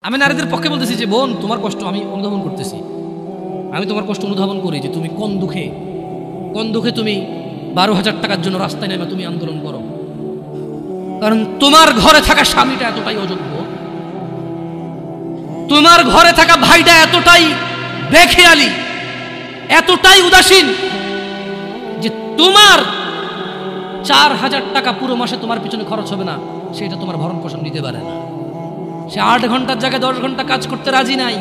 আমি নারীদের পক্ষে বলতেছি যে বোন, তোমার কষ্ট আমি অনুধাবন করতেছি, আমি তোমার কষ্ট অনুধাবন করি যে তুমি কোন দুঃখে তুমি 12,000 টাকার জন্য রাস্তায় নেমে তুমি আন্দোলন করো। কারণ তোমার ঘরে থাকা স্বামীটা এতটাই অযোগ্য, তোমার ঘরে থাকা ভাইটা এতটাই বেখেয়ালি, এতটাই উদাসীন যে তোমার 4,000 টাকা পুরো মাসে তোমার পিছনে খরচ হবে না, সেটা তোমার ভরণ পোষণ দিতে পারে না। সে 8 ঘন্টার জায়গায় 10 ঘন্টা কাজ করতে রাজি নাই,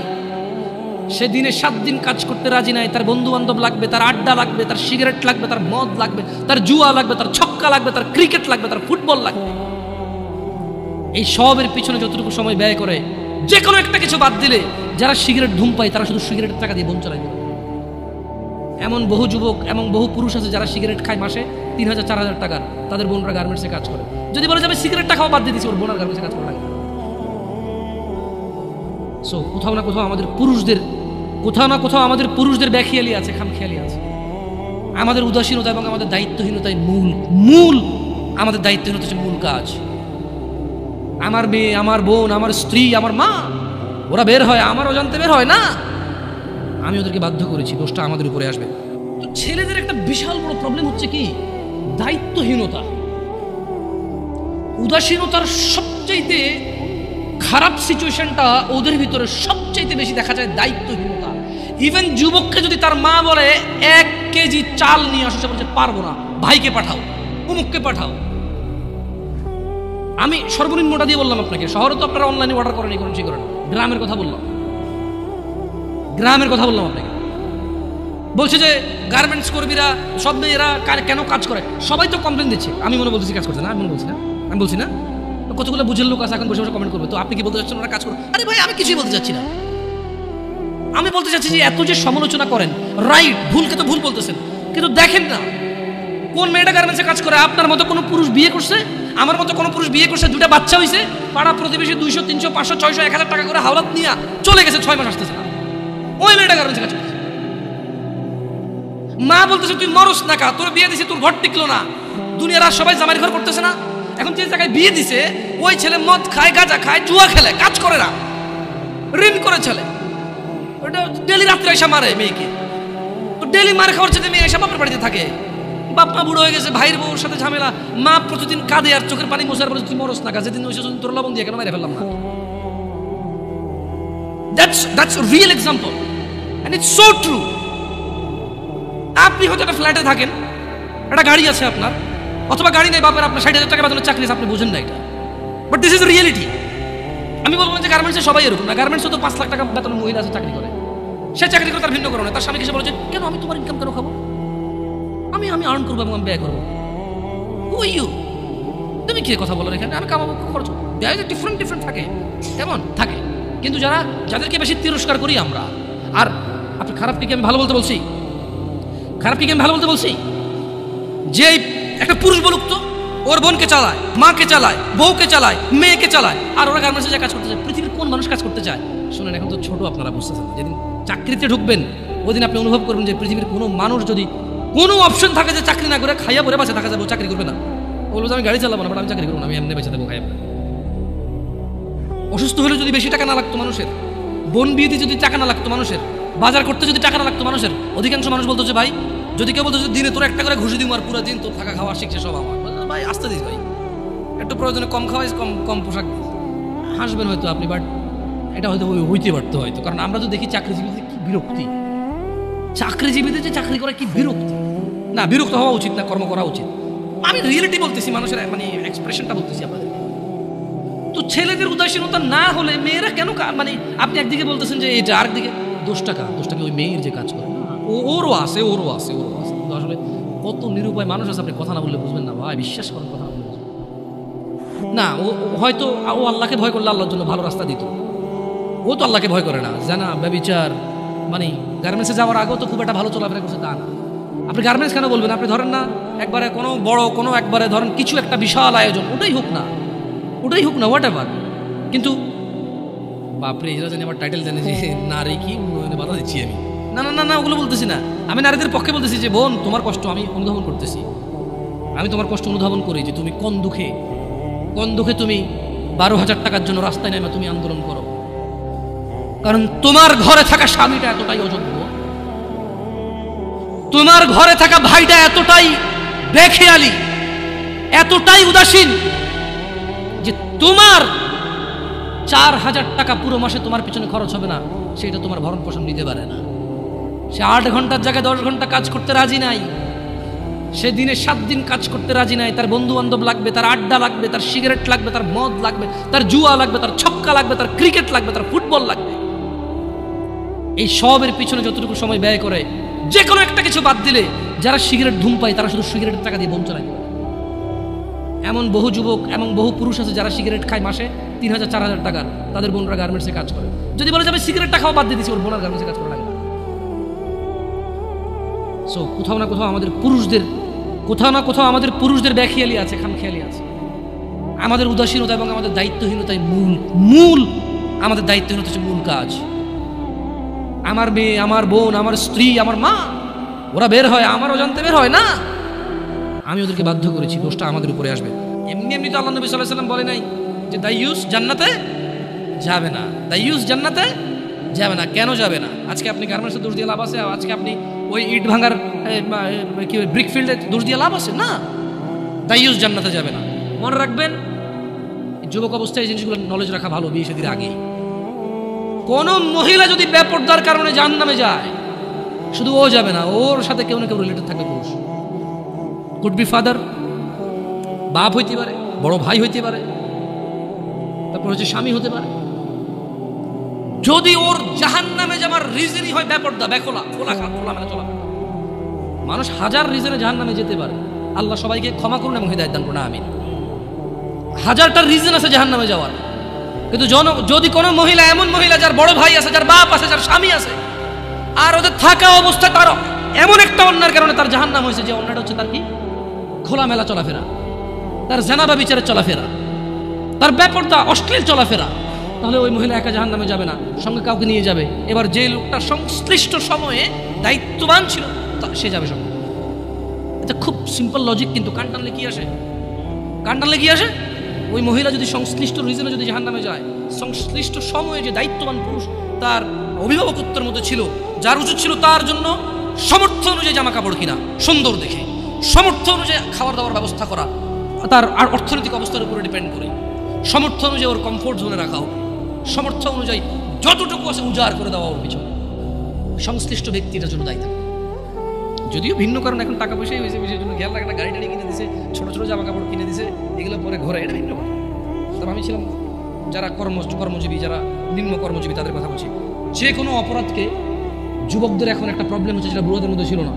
সে দিনে 7 দিন কাজ করতে রাজি নাই। তার বন্ধু বান্ধব লাগবে, তার আড্ডা লাগবে, তার সিগারেট লাগবে, তার মদ লাগবে, তার জুয়া লাগবে, তার ছক্কা লাগবে, তার ক্রিকেট লাগবে, তার ফুটবল লাগবে। এই সবের পিছনে যতটুকু সময় ব্যয় করে, যে কোনো একটা কিছু বাদ দিলে যারা সিগারেট ধূমপায় তারা শুধু সিগারেটের টাকা দিয়ে বোন চালায় দেবে। এমন বহু যুবক এবং বহু পুরুষ আছে যারা সিগারেট খায় মাসে 3,000 4,000 টাকার, তাদের বোনরা গার্মেন্টসে কাজ করে। যদি বলে যাবে সিগারেটটা খাওয়া বাদ দিয়ে দিচ্ছি, ওর বোনার গার্মেন্টসে কাজ করা লাগে। সো কোথাও না কোথাও আমাদের পুরুষদের বেখেয়ালি আছে, খামখেয়ালি আছে। আমাদের উদাসীনতা এবং আমাদের দায়িত্বহীনতাই মূল আমাদের দায়িত্বহীনতা হচ্ছে মূল কাজ। আমার মেয়ে, আমার বোন, আমার স্ত্রী, আমার মা, ওরা বের হয়, আমার অজান্তে বের হয় না, আমি ওদেরকে বাধ্য করেছি, দোষটা আমাদের উপরে আসবে। তো ছেলেদের একটা বিশাল বড় প্রবলেম হচ্ছে কি, দায়িত্বহীনতা। উদাসীনতার সবচাইতে খারাপ সিচুয়েশনটা ওদের ভিতরে সবচাইতে বেশি দেখা যায় দায়িত্বহীনতা। ইভেন যুবককে যদি তার মা বলে 1 কেজি চাল নিয়ে আসো, সে বলছে পারবো না, ভাইকে পাঠাও, অমুককে পাঠাও। আমি সর্বনিম্নটা দিয়ে বললাম আপনাকে, শহরে তো আপনারা অনলাইনে অর্ডার করেন, এই করেন, সেই করেন। গ্রামের কথা বললাম আপনাকে। বলছে যে গার্মেন্টস কর্মীরা সব মেয়েরা কেন কাজ করে, সবাই তো কমপ্লেন দিচ্ছে। আমি মনে বলতেছি কাজ করছে না, আমি বলছি না, কতগুলো বুঝের লোক আছে এখন বসে বসে কমেন্ট করবে। তো আপনি কি বলতে চাচ্ছেন ওরা কাজ করে? আরে ভাই, আমি কিছুই বলতে চাচ্ছি না। আমি বলতে চাচ্ছি যে এত যে সমালোচনা করেন, রাইট, ভুলকে তো ভুল বলতেছেন, কিন্তু দেখেন না কোন মেয়েটা গার্মেন্টসে কাজ করে। আপনার মতো কোনো পুরুষ বিয়ে করছে, আমার মতো কোনো পুরুষ বিয়ে করছে, 2টা বাচ্চা হয়েছে, পাড়া প্রতিবেশী 200 300 500 600 1000 টাকা করে হাওলাত নিয়ে চলে গেছে, 6 মাস আসতেছে না, ওই মেয়েটা গার্মেন্টসে কাজ করছে। মা বলতেছে তুই মরস না কা, তোর বিয়ে দিছে, তোর ঘর টিকলো না, দুনিয়ার আর সবাই জামাইয়ের ঘর করতেছে না। এখন যে জায়গায় বিয়ে দিছে ওই ছেলে মদ খায়, গাঁজা খায়, জুয়া খেলে, কাজ করে না, ঋণ করে ছেলে, ওটা ডেলি রাত্রে এসে মারে মেয়েকে। তো ডেলি মার খাওয়ার ছেলে মেয়ে এসে বাপের বাড়িতে থাকে, বাপ মা বুড়ো হয়ে গেছে, ভাইয়ের বউর সাথে ঝামেলা, মা প্রতিদিন কাঁদে আর চোখের পানি মোছার বলে তুই মরস না কা, যেদিন ওই তোর লবণ দিয়ে কেন মেরে ফেললাম না। That's a real example and it's so true. আপনি হয়তো একটা ফ্ল্যাটে থাকেন, একটা গাড়ি আছে আপনার, অথবা গাড়ি নেই বাপের, আপনার 60,000 টাকা বেতনের চাকরি আছে, আপনি বুঝেন না এটা, বাট দিস ইজ রিয়েলিটি। আমি বলবো যে গার্মেন্টসে সবাই এরকম না, গার্মেন্টসে তো 5 লাখ টাকা বেতনের মহিলা আছে চাকরি করে, সে চাকরি করে তার ভিন্ন কারণে, তার স্বামীকে বলে যে কেন আমি তোমার ইনকাম কেন খাবো, আমি আর্ন করবো এবং আমি ব্যয় করবো। তুমি কি কথা বলো এখানে, আমি কামাবো, খরচ ব্যয় ডিফারেন্ট থাকে, কেমন থাকে। কিন্তু যাদেরকে বেশি তিরস্কার করি আমরা, আর আপনি খারাপ কি আমি ভালো বলতে বলছি, যে একটা পুরুষ বলুক তো ওর বোনকে চালায়, মাকে চালায়, বউকে চালায়, মেয়েকে চালায়, আর ওরা গার্মেন্টসে যা কাজ করতে চায়। পৃথিবীর কোন মানুষ কাজ করতে চায়? শোনেন, এখন তো ছোট, আপনারা বুঝতেছেন, যেদিন চাকরিতে ঢুকবেন ওই দিন আপনি অনুভব করবেন যে পৃথিবীর কোনো মানুষ যদি কোনো অপশন থাকে যে চাকরি না করে খাইয়া পরে বাঁচে থাকা যাবে, ও চাকরি করবে না। বলবো আমি গাড়ি চালাবো না, বাট আমি চাকরি করবো না, আমি এমনি বেঁচে দেবো খাইয়া। অসুস্থ হলে যদি বেশি টাকা না লাগতো মানুষের, বোন বিয়েতে যদি টাকা না লাগতো মানুষের, বাজার করতে যদি টাকা না লাগতো মানুষের, অধিকাংশ মানুষ বলতো যে ভাই, যদি কেউ বলতো যে দিনে তোর একটা করে ঘুষি দিব আর পুরো দিন তোর থাকা খাওয়া শিখছে সব আমার, ভাই আসতে দিস ভাই, একটু প্রয়োজনে কম খাওয়াই, কম পোশাক হাসবেন হয়তো আপনি, বাট এটা হয়তো হইতে পারতো হয়তো। কারণ আমরা তো দেখি চাকরিজীবীদের কি বিরক্তি, চাকরিজীবীদের যে চাকরি করা কি বিরক্তি। না, বিরক্ত হওয়া উচিত না, কর্ম করা উচিত। আমি রিয়েলিটি বলতেছি, মানুষের মানে এক্সপ্রেশনটা বলতেছি আপনাদের। তো ছেলেদের উদাসীনতা না হলে মেয়েরা কেন, মানে আপনি একদিকে বলতেছেন যে এটা, আরেকদিকে দোষটাকে ওই মেয়ের যে কাজ করে, ওরও আছে। আসলে কত নিরুপায় মানুষ আছে, আপনি কথা না বললে বুঝবেন না ভাই, বিশ্বাস করেন, কথা না বললে না। ও হয়তো ও আল্লাহকে ভয় করলে আল্লাহর জন্য ভালো রাস্তা দিত, ও তো আল্লাহকে ভয় করে না, জানা ব্যভিচার, মানে গার্মেন্টসে যাওয়ার আগেও তো খুব একটা ভালো চলাফেরা করছে তা না। আপনি গার্মেন্টস কেন বলবেন? আপনি ধরেন না একবারে কোনো বড় কোনো একবারে ধরেন কিছু একটা বিশাল আয়োজন, ওটাই হোক না হোয়াট এভার, কিন্তু বাপরে এরা জানি আবার টাইটেল জানে যে নারী কি বাধা দিচ্ছি আমি, না ওগুলো বলতেছি না। আমি নারীদের পক্ষে বলতেছি যে বোন, তোমার কষ্ট আমি অনুধাবন করতেছি, আমি তোমার কষ্ট অনুধাবন করি যে তুমি কোন দুঃখে তুমি 12,000 টাকার জন্য রাস্তায় নেমে তুমি আন্দোলন করো। কারণ তোমার ঘরে থাকা স্বামীটা এতটাই অযোগ্য, তোমার ঘরে থাকা ভাইটা এতটাই বেখেয়ালি, এতটাই উদাসীন যে তোমার 4,000 টাকা পুরো মাসে তোমার পিছনে খরচ হবে না, সেটা তোমার ভরণ পোষণ নিতে পারে না। সে 8 ঘন্টার জায়গায় 10 ঘন্টা কাজ করতে রাজি নাই, সে দিনে 7 দিন কাজ করতে রাজি নাই। তার বন্ধু বান্ধব লাগবে, তার আড্ডা লাগবে, তার সিগারেট লাগবে, তার মদ লাগবে, তার জুয়া লাগবে, তার ছক্কা লাগবে, তার ক্রিকেট লাগবে, তার ফুটবল লাগবে। এই সবের পিছনে যতটুকু সময় ব্যয় করে, যে কোনো একটা কিছু বাদ দিলে, যারা সিগারেট ধূম পায় তারা শুধু সিগারেটের টাকা দিয়ে বোন চালায়। এমন বহু যুবক, এমন বহু পুরুষ আছে যারা সিগারেট খায় মাসে 3,000-4,000 টাকার, তাদের বোনরা গার্মেন্টসে কাজ করে। যদি বলে যাবে সিগারেটটা খাওয়া বাদ দিয়ে দিচ্ছি, ওর বোনার গার্মেন্টসে কাজ করা লাগে। সো কোথাও না কোথাও আমাদের পুরুষদের বেখেয়ালি আছে, খামখেয়ালি আছে। আমাদের উদাসীনতা এবং আমাদের দায়িত্বহীনতাই মূল আমাদের দায়িত্বহীনতা হচ্ছে মূল কাজ। আমার মেয়ে, আমার বোন, আমার স্ত্রী, আমার মা, ওরা বের হয়, আমার অজান্তে বের হয় না, আমি ওদেরকে বাধ্য করেছি, দোষটা আমাদের উপরে আসবে। এমনি তো আল্লাহ নবী সাল্লাল্লাহু আলাইহি ওয়াসাল্লাম বলে নাই যে দাইয়ুস জান্নাতে যাবে না, দাইয়ুস জান্নাতে যাবে না। কেন যাবে না? আজকে আপনি গার্মেন্টসে দোষ দিয়ে লাভ আছে? আজকে আপনি ওই ইট ভাঙার কি ব্রিক ফিল্ডে দোষ দিয়ে লাভ আছে? না, দাইয়ুস জান্নাতে যাবে না। মনে রাখবেন, যুবক অবস্থায় এই জিনিসগুলো নলেজ রাখা ভালো। বিয়ে শাদীর আগে কোন মহিলা যদি বেপরদার কারণে জাহান্নামে যায়, শুধু ও যাবে না, ওর সাথে কেউ না কেউ রিলেটেড থাকবে। পুরুষ কুড বি ফাদার, বাপ হইতে পারে, বড় ভাই হইতে পারে, তারপর হচ্ছে স্বামী হতে পারে। যদি ওর জাহান্নামে যাওয়ার রিজনই হয় বেপরদা, খোলা মেলা চলা, মানুষ 1000 রিজনে জাহান্নামে যেতে পারে। আল্লাহ সবাইকে ক্ষমা করুন এবং হিদায়াত দান করুন, আমিন। 1000টা রিজন আছে জাহান্নামে যাওয়ার, কিন্তু যদি কোনো মহিলা, এমন মহিলা যার বড় ভাই আছে, যার বাপ আছে, যার স্বামী আছে, আর ওদের থাকা অবস্থা তার এমন একটা অন্যায়ের কারণে তার জাহান্নাম হয়েছে, যে অন্যটা হচ্ছে তার কি খোলামেলা চলাফেরা, তার জানাবা বিচারের চলাফেরা, তার বেপরদা অশ্লীল চলাফেরা, তাহলে ওই মহিলা একা জাহান্নামে যাবে না, সঙ্গে কাউকে নিয়ে যাবে। এবার যে লোকটা সংশ্লিষ্ট সময়ে দায়িত্ববান ছিল সে যাবে সঙ্গে। এটা খুব সিম্পল লজিক, কিন্তু কান টানলে কি আসে? ওই মহিলা যদি সংশ্লিষ্ট রিজনে যদি জাহান্নামে যায়, সংশ্লিষ্ট সময়ে যে দায়িত্ববান পুরুষ তার অভিভাবকত্বের মধ্যে ছিল, যার উচিত ছিল তার জন্য সামর্থ্য অনুযায়ী জামা কাপড় কিনা সুন্দর দেখে, সামর্থ্য অনুযায়ী খাবার দাবার ব্যবস্থা করা, তার আর অর্থনৈতিক অবস্থার উপরে ডিপেন্ড করে, সামর্থ্য অনুযায়ী ওর কমফোর্ট জোনে রাখা হোক, সামর্থ্য অনুযায়ী যতটুকু আছে উজাড় করে দেওয়া ওর পিছনে, সংশ্লিষ্ট ব্যক্তিটার জন্য দায়ী থাকে। যদিও ভিন্ন কারণ, এখন টাকা পয়সাই হয়েছে, বিষয়ের জন্য খেয়াল রাখে না, গাড়ি টাড়ি কিনে দিছে, ছোট ছোট জামা কাপড় কিনে দিছে, এগুলো পরে ঘরে, এটা ভিন্ন কথা। তবে আমি ছিলাম যারা কর্মজীবী, যারা নিম্ন কর্মজীবী, তাদের কথা বলছি। যে কোনো অপরাধকে যুবকদের এখন একটা প্রবলেম হচ্ছে, যেটা বুড়োদের মধ্যে ছিল না।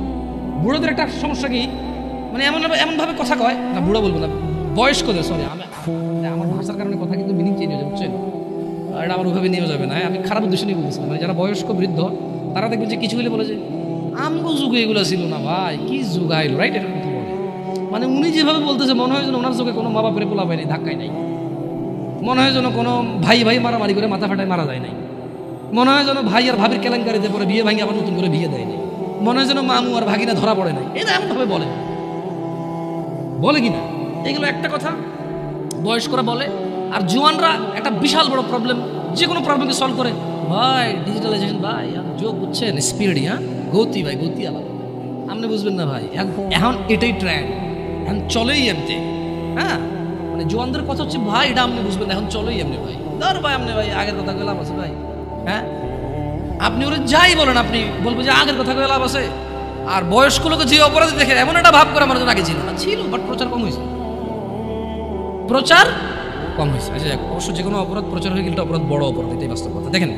বুড়োদের একটা সমস্যা কি, মানে এমনভাবে কথা কয় না, বুড়ো বলবো না, বয়স্কদের, সরি, আমার ভাষার কারণে কথা কিন্তু মিনিং চেঞ্জ হয়ে যাবে, বুঝছেন? এটা আমার ওইভাবে নিয়ে যাবে না, আমি খারাপ উদ্দেশ্য নিয়ে বলতেছিলাম। মানে যারা বয়স্ক বৃদ্ধ, তারা দেখবে যে কিছু হলে বলে যে আমগো যুগে এগুলো ছিল না ভাই, কি যুগ আইলো, রাইট? এটা কথা বলে, মানে উনি যেভাবে বলতেছে মনে হয় যেন ওনার যুগে কোনো মা বাপের পোলা পায়নি, ধাক্কায় নাই, মনে হয় যেন কোনো ভাই মারামারি করে মাথা ফাটায় মারা যায় নাই, মনে হয় যেন ভাই আর ভাবির কেলেঙ্কারিতে পরে বিয়ে ভাঙি আবার নতুন করে বিয়ে দেয় নাই, মনে হয় যেন মামু আর ভাগিনা ধরা পড়ে নাই। এটা এমনভাবে বলে কিনা, এগুলো একটা কথা বয়স্করা বলে। আর জুয়ানরা একটা বিশাল বড় প্রবলেম, যে কোনো প্রবলেমকে সলভ করে, ভাই ডিজিটালাইজেশন, ভাই যোগ বুঝছেন, স্পিড, হ্যাঁ গতি, ভাই গতি আলাদা, আপনি বুঝবেন না ভাই, এখন এটাই ট্রেন্ড, এখন চলেই এমতে। হ্যাঁ, মানে জোয়ানদের কথা হচ্ছে ভাই এটা আপনি বুঝবেন না, এখন চলেই এমনি ভাই, ধর ভাই আপনি ভাই আগের কথা কয়ে লাভ আছে ভাই। হ্যাঁ, আপনি ওরা যাই বলেন, আপনি বলবো যে আগের কথা কয়ে লাভ আছে। আর বয়স্ক লোকে যে অপরাধী দেখে এমন একটা ভাব করে, আমার জন্য আগে ছিল না, ছিল, বাট প্রচার কম হয়েছে। আচ্ছা, অবশ্য যে কোনো অপরাধ প্রচার হয়ে গেলে অপরাধ বড় অপরাধ, এটাই বাস্তব কথা। দেখেন।